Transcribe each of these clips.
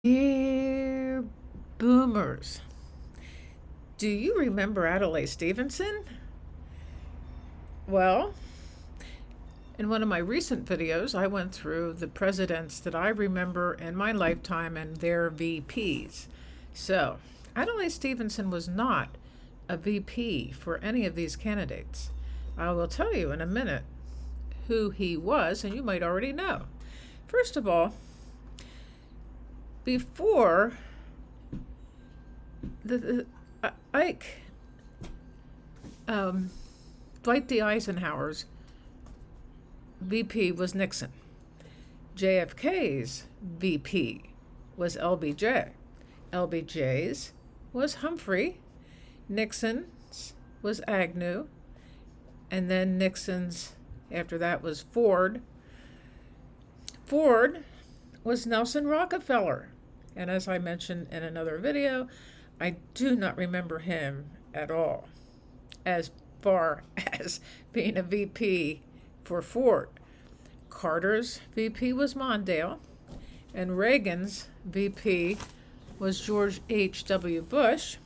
Dear boomers, do you remember Adlai Stevenson? Well, in one of my recent videos, I went through the presidents that I remember in my lifetime and their VPs. So, Adlai Stevenson was not a VP for any of these candidates. I will tell you in a minute who he was, and you might already know. First of all, before Ike, Dwight D. Eisenhower's VP was Nixon. JFK's VP was LBJ. LBJ's was Humphrey. Nixon's was Agnew. And then Nixon's, after that, was Ford. Ford was Nelson Rockefeller. And as I mentioned in another video, I do not remember him at all as far as being a VP for Ford. Carter's VP was Mondale, and Reagan's VP was George H.W. Bush.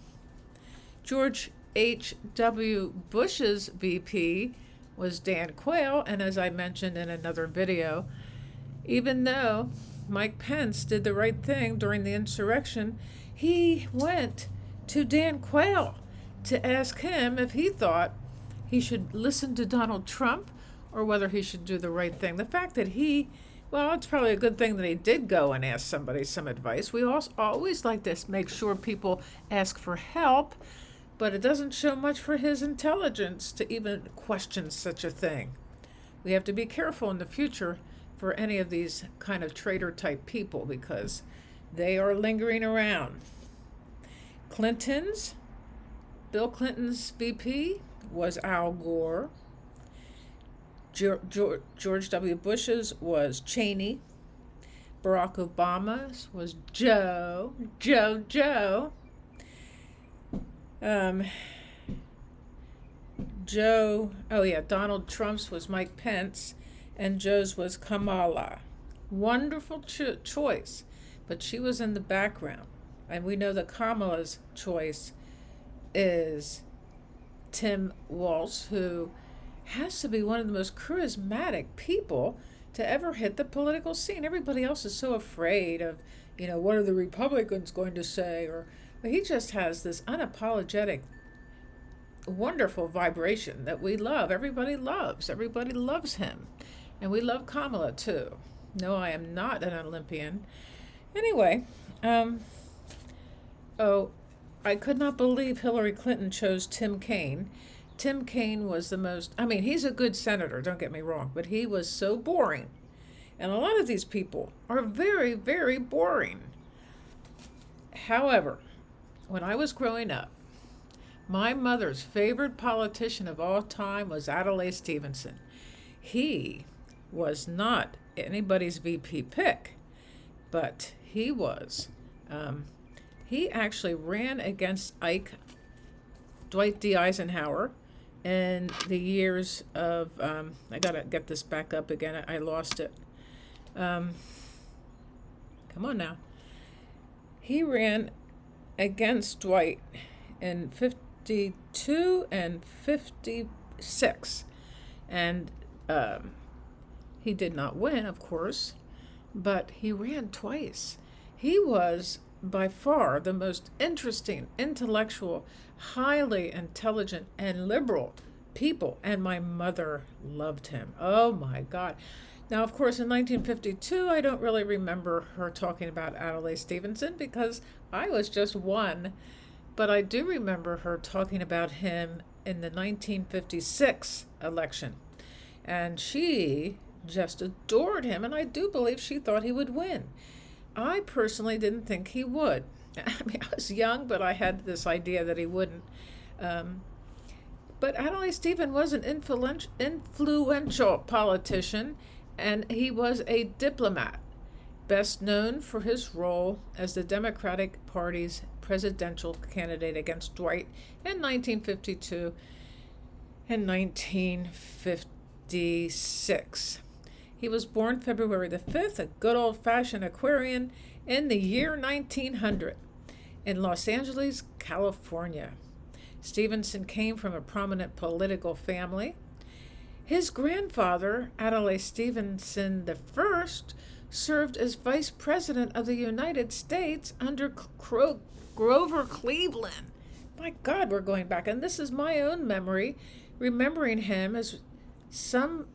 George H.W. Bush's VP was Dan Quayle, and as I mentioned in another video, even though Mike Pence did the right thing during the insurrection, he went to Dan Quayle to ask him if he thought he should listen to Donald Trump or whether he should do the right thing. The fact that it's probably a good thing that he did go and ask somebody some advice. We always like to make sure people ask for help, but it doesn't show much for his intelligence to even question such a thing. We have to be careful in the future for any of these kind of traitor type people because they are lingering around. Bill Clinton's VP was Al Gore. George W. Bush's was Cheney. Barack Obama's was Joe. Donald Trump's was Mike Pence, and Joe's was Kamala. Wonderful choice, but she was in the background. And we know that Kamala's choice is Tim Walz, who has to be one of the most charismatic people to ever hit the political scene. Everybody else is so afraid of, what are the Republicans going to say? But he just has this unapologetic, wonderful vibration that we love. Everybody loves him. And we love Kamala too. No, I am not an Olympian. Anyway, I could not believe Hillary Clinton chose Tim Kaine. Tim Kaine was he's a good senator, don't get me wrong, but he was so boring. And a lot of these people are very, very boring. However, when I was growing up, my mother's favorite politician of all time was Adlai Stevenson. He was not anybody's VP pick, but he was. He actually ran against Dwight D. Eisenhower in the years of, I gotta get this back up again, I lost it. Come on now. He ran against Dwight in 52 and 56. And he did not win, of course, but he ran twice. He was by far the most interesting, intellectual, highly intelligent, and liberal people, and my mother loved him. Oh my God. Now, of course, in 1952, I don't really remember her talking about Adlai Stevenson because I was just one, but I do remember her talking about him in the 1956 election, and she just adored him, and I do believe she thought he would win. I personally didn't think he would. I was young, but I had this idea that he wouldn't. But Adlai Stevenson was an influential politician, and he was a diplomat, best known for his role as the Democratic Party's presidential candidate against Dwight in 1952 and 1956. He was born February the 5th, a good old-fashioned Aquarian, In the year 1900, in Los Angeles, California, Stevenson came from a prominent political family. His grandfather, Adlai Stevenson I, served as Vice President of the United States under Grover Cleveland. My God, we're going back. And this is my own memory, remembering him as some.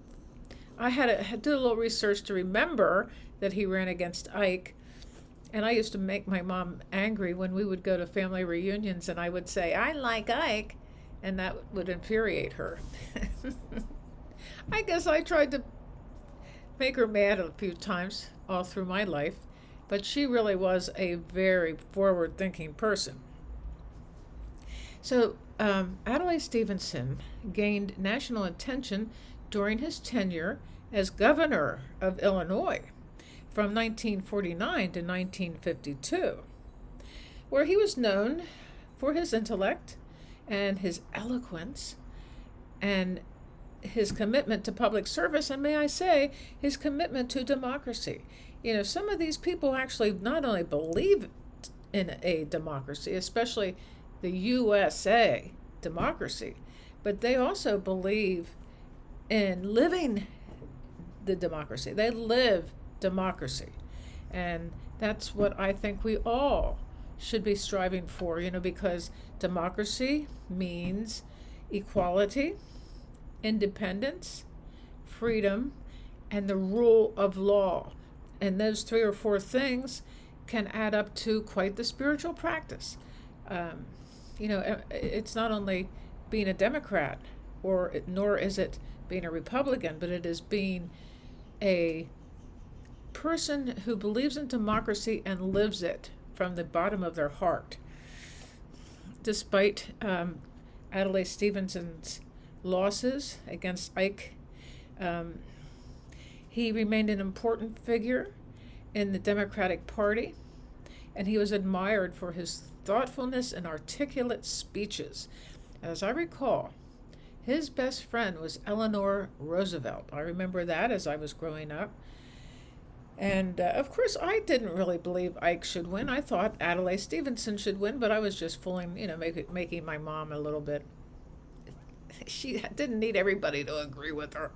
I had to do a little research to remember that he ran against Ike. And I used to make my mom angry when we would go to family reunions and I would say, I like Ike. And that would infuriate her. I guess I tried to make her mad a few times all through my life, but she really was a very forward-thinking person. So Adlai Stevenson gained national attention during his tenure as governor of Illinois from 1949 to 1952, where he was known for his intellect and his eloquence and his commitment to public service, and may I say, his commitment to democracy. You know, some of these people actually not only believe in a democracy, especially the USA democracy, but they also believe in living the democracy. They live democracy. And that's what I think we all should be striving for, you know, because democracy means equality, independence, freedom, and the rule of law. And those 3 or 4 things can add up to quite the spiritual practice. You know, it's not only being a Democrat, nor is it being a Republican, but it is being a person who believes in democracy and lives it from the bottom of their heart. Despite Adlai Stevenson's losses against Ike, he remained an important figure in the Democratic Party, and he was admired for his thoughtfulness and articulate speeches. As I recall, his best friend was Eleanor Roosevelt. I remember that as I was growing up. And of course, I didn't really believe Ike should win. I thought Adlai Stevenson should win, but I was just fooling, you know, making my mom a little bit. She didn't need everybody to agree with her.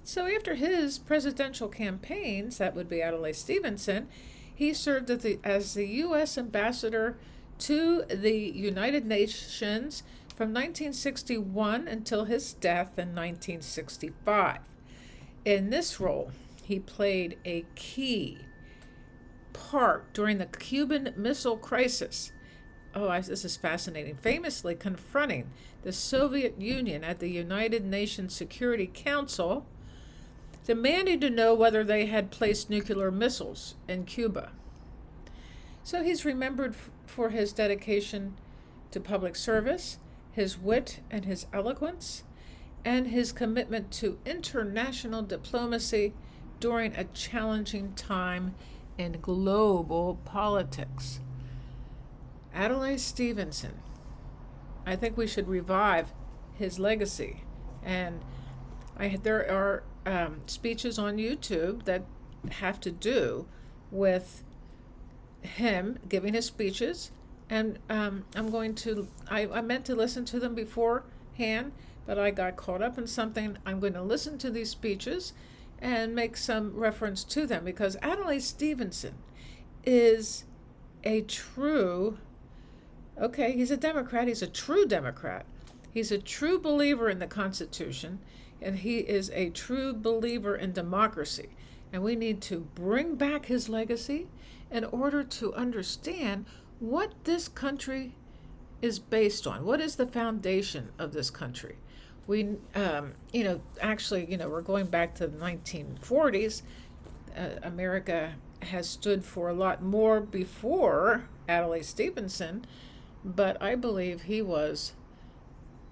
So after his presidential campaigns, that would be Adlai Stevenson, he served as the U.S. ambassador to the United Nations from 1961 until his death in 1965. In this role, he played a key part during the Cuban Missile Crisis. This is fascinating. Famously confronting the Soviet Union at the United Nations Security Council, demanding to know whether they had placed nuclear missiles in Cuba. So he's remembered for his dedication to public service, his wit and his eloquence, and his commitment to international diplomacy during a challenging time in global politics. Adlai Stevenson, I think we should revive his legacy. And there are speeches on YouTube that have to do with him giving his speeches. And I meant to listen to them beforehand, but I got caught up in something. I'm going to listen to these speeches and make some reference to them, because Adlai Stevenson is a true, he's a Democrat, he's a true Democrat. He's a true believer in the Constitution, and he is a true believer in democracy. And we need to bring back his legacy in order to understand what this country is based on. What is the foundation of this country? We, we're going back to the 1940s. America has stood for a lot more before Adlai Stevenson, but I believe he was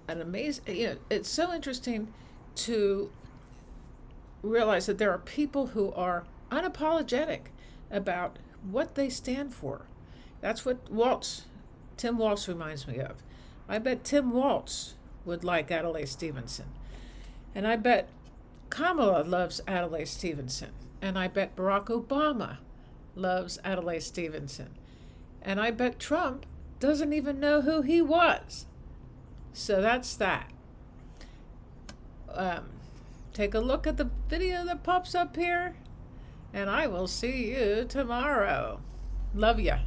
an amazing, it's so interesting to realize that there are people who are unapologetic about what they stand for. That's what Tim Waltz reminds me of. I bet Tim Waltz would like Adlai Stevenson. And I bet Kamala loves Adlai Stevenson. And I bet Barack Obama loves Adlai Stevenson. And I bet Trump doesn't even know who he was. So that's that. Take a look at the video that pops up here, and I will see you tomorrow. Love ya.